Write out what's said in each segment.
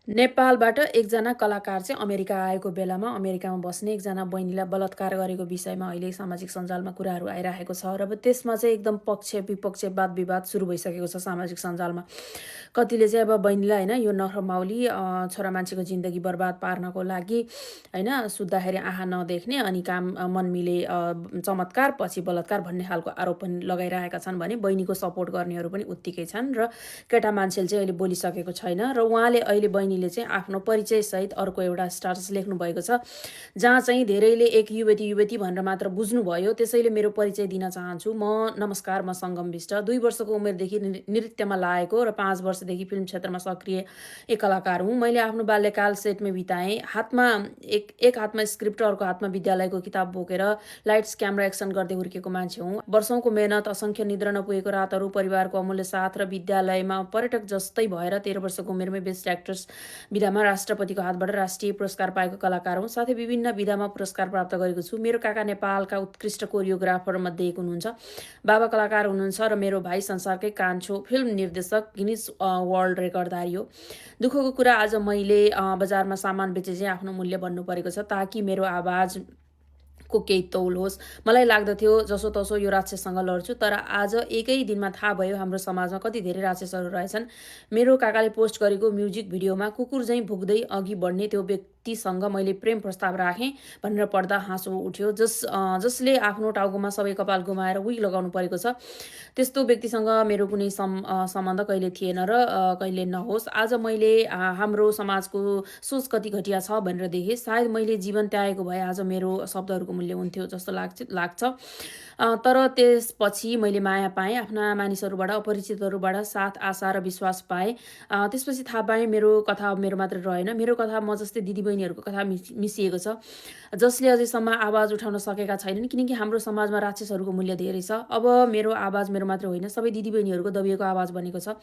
नेपालबाट एकजना कलाकार चाहिँ अमेरिका आएको बेलामा अमेरिकामा बस्ने एकजना बहिनीलाई बलात्कार गरेको विषयमा अहिले सामाजिक सञ्जालमा कुराहरू आइरहेको छ र त्यसमा चाहिँ एकदम पक्ष विपक्ष वाद विवाद सुरु भइसकेको छ सामाजिक सञ्जालमा। कतिले चाहिँ अब बहिनीलाई होइन यो नरमाउली छोरा मान्छेको जिन्दगी बर्बाद पार्नको लागि होइन सुत्दाखेरि आँखा नदेख्ने अनि काम मन मिले चमत्कार पछि बलात्कार भन्ने खालको आरोप पनि लगाइरहेका छन् भने बहिनीको सपोर्ट गर्नेहरू पनि उत्तिकै छन् र केटा मान्छेले चाहिँ अहिले बोलिसकेको छैन र उहाँले अहिले बहिनीले चाहिँ आफ्नो परिचयसहित अर्को एउटा स्टाटस लेख्नु भएको छ जहाँ चाहिँ धेरैले एक युवती भनेर मात्र बुझ्नुभयो। त्यसैले मेरो परिचय दिन चाहन्छु। नमस्कार, म सङ्गम विष्ट 2 वर्षको उमेरदेखि नृत्यमा लागेको र 5 वर्षदेखि फिल्म क्षेत्रमा सक्रिय एक कलाकार हुँ। मैले आफ्नो बाल्यकाल सेटमै बिताएँ। हातमा एक हातमा स्क्रिप्ट अर्को हातमा विद्यालयको किताब बोकेर लाइट्स क्यामेरा एक्सन गर्दै हुर्केको मान्छे हुँ। वर्षौंको मेहनत, असङ्ख्य निद्रा नपुगेको रातहरू, परिवारको अमूल्य साथ र विद्यालयमा पर्यटक जस्तै भएर 13 वर्षको उमेरमै बेस्ट एक्ट्रेस विधामा राष्ट्रपतिको हातबाट राष्ट्रिय पुरस्कार पाएको कलाकार हुँ। साथै विभिन्न विधामा पुरस्कार प्राप्त गरेको छु। मेरो काका नेपालका उत्कृष्ट कोरियोग्राफर मध्ये एक हुनुहुन्छ। बाबा कलाकार हुनुहुन्छ र मेरो भाइ संसारकै कान्छो फिल्म निर्देशक, गिनिज वर्ल्ड रेकर्डधारी हो। दुःखको कुरा, आज मैले बजारमा सामान बेचे चाहिँ आफ्नो मूल्य भन्नु परेको छ ताकि मेरो आवाज को केही तौल होस्। मलाई लाग्दथ्यो जसो तसो यो राक्षससँग लड्छु, तर आज एकै दिनमा थाहा भयो हाम्रो समाजमा कति धेरै राक्षसहरू रहेछन्। मेरो काकाले पोस्ट गरेको म्युजिक भिडियोमा कुकुर झैँ भुक्दै अघि बढ्ने त्यो व्यक्तिसँग मैले प्रेम प्रस्ताव राखेँ भनेर पढ्दा हाँसो उठ्यो। जसले आफ्नो टाउकोमा सबै कपाल गुमाएर विग लगाउनु परेको छ, त्यस्तो व्यक्तिसँग मेरो कुनै सम्बन्ध कहिले थिएन र कहिले नहोस्। आज मैले हाम्रो समाजको सोच कति घटिया छ भनेर देखेँ। सायद मैले जीवन त्यागेको भए आज मेरो शब्दहरूको मूल्य हुन्थ्यो जस्तो लाग्छ। तर त्यसपछि मैले माया पाएँ, आफ्ना मानिसहरूबाट, अपरिचितहरूबाट साथ, आशा र विश्वास पाएँ। त्यसपछि थाहा पाएँ मेरो कथा मेरो मात्र रहेन, मेरो कथा म जस्तै दिदीबहिनीहरूको कथा मिसिएको छ जसले अझैसम्म आवाज उठाउन सकेका छैनन्, किनकि हाम्रो समाजमा राक्षसहरूको मूल्य धेरै छ। अब मेरो आवाज मेरो मात्र होइन, सबै दिदीबहिनीहरूको दबिएको आवाज बनेको छ।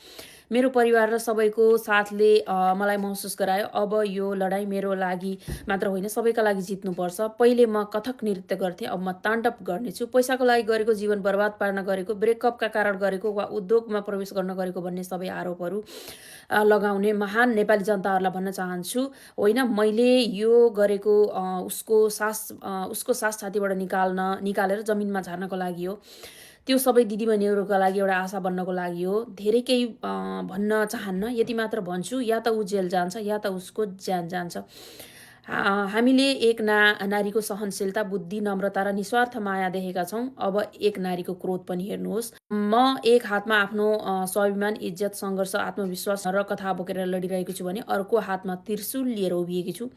मेरो परिवार र सबैको साथले मलाई महसुस गरायो अब यो लडाईँ मेरो लागि मात्र होइन, सबैका लागि जित्नुपर्छ। पहिले म कथक नृत्य गर्थेँ, अब म ताण्डव गर्नेछु। पैसाको लागि गरेको, जीवन बर्बाद पार्न गरेको, ब्रेकअपका कारण गरेको वा उद्योगमा प्रवेश गर्न गरेको भन्ने सबै आरोपहरू लगाउने महान नेपाली जनताहरूलाई भन्न चाहन्छु, होइन, मैले यो गरेको उसको सास छातीबाट निकालेर जमिनमा झार्नको लागि हो। त्यो सबै दिदीबहिनीहरूका लागि एउटा आशा बन्नको लागि हो। धेरै केही भन्न चाहन्न, यति मात्र भन्छु, या त ऊ जेल जान्छ या त उसको ज्यान जान्छ। हामीले एक नारीको सहनशीलता, बुद्धि, नम्रता र निस्वार्थ माया देखेका छौँ। अब एक नारीको क्रोध पनि हेर्नुहोस्। म एक हातमा आफ्नो स्वाभिमान, इज्जत, सङ्घर्ष, आत्मविश्वास र कथा बोकेर लडिरहेको छु भने अर्को हातमा त्रिशूल लिएर उभिएकी छु।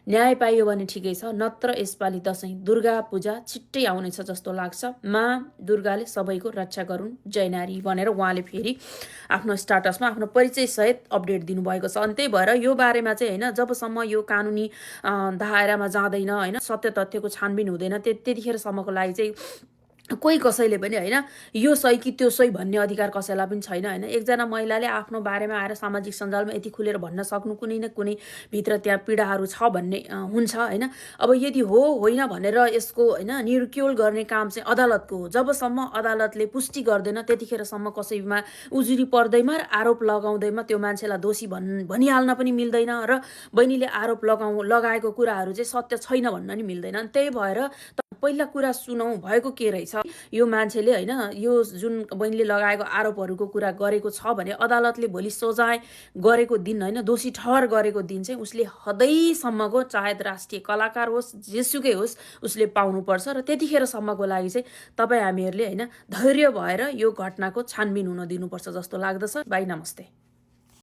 न्याय पाइयो भने ठिकै छ, नत्र यसपालि दशैँ दुर्गा पूजा छिट्टै आउनेछ जस्तो लाग्छ। माँ दुर्गाले सबैको रक्षा गरून्, जय नारी भनेर उहाँले फेरि आफ्नो स्टाटसमा आफ्नो परिचयसहित अपडेट दिनुभएको छ। अनि त्यही भएर यो बारेमा चाहिँ होइन, जबसम्म यो कानुनी दायरामा जाँदैन, होइन, सत्य तथ्यको छानबिन हुँदैन, त्यतिखेरसम्मको लागि चाहिँ कोही कसैले पनि होइन यो सही कि त्यो सही भन्ने अधिकार कसैलाई पनि छैन। होइन, एकजना महिलाले आफ्नो बारेमा आएर सामाजिक सञ्जालमा यति खुलेर भन्न सक्नु कुनै न कुनै भित्र त्यहाँ पीडाहरू छ भन्ने हुन्छ। होइन, अब यदि होइन भनेर यसको होइन निर्क्योल गर्ने काम चाहिँ अदालतको हो। जबसम्म अदालतले पुष्टि गर्दैन त्यतिखेरसम्म कसैमा उजुरी पर्दैमा र आरोप लगाउँदैमा त्यो मान्छेलाई दोषी भनिहाल्न पनि मिल्दैन र बहिनीले आरोप लगाएको कुराहरू चाहिँ सत्य छैन भन्न नि मिल्दैन। त्यही भएर पहिला कुरा सुनौँ भएको के रहेछ। यो मान्छेले होइन यो जुन बहिनीले लगाएको आरोपहरूको कुरा गरेको छ भने अदालतले भोलि सजाय गरेको दिन, होइन, दोषी ठहर गरेको दिन चाहिँ उसले हदैसम्मको, चाहे राष्ट्रिय कलाकार होस् जेसुकै होस्, उसले पाउनुपर्छ। र त्यतिखेरसम्मको लागि चाहिँ तपाईँ हामीहरूले होइन धैर्य भएर यो घटनाको छानबिन हुन दिनुपर्छ जस्तो लाग्दछ। बाई, नमस्ते।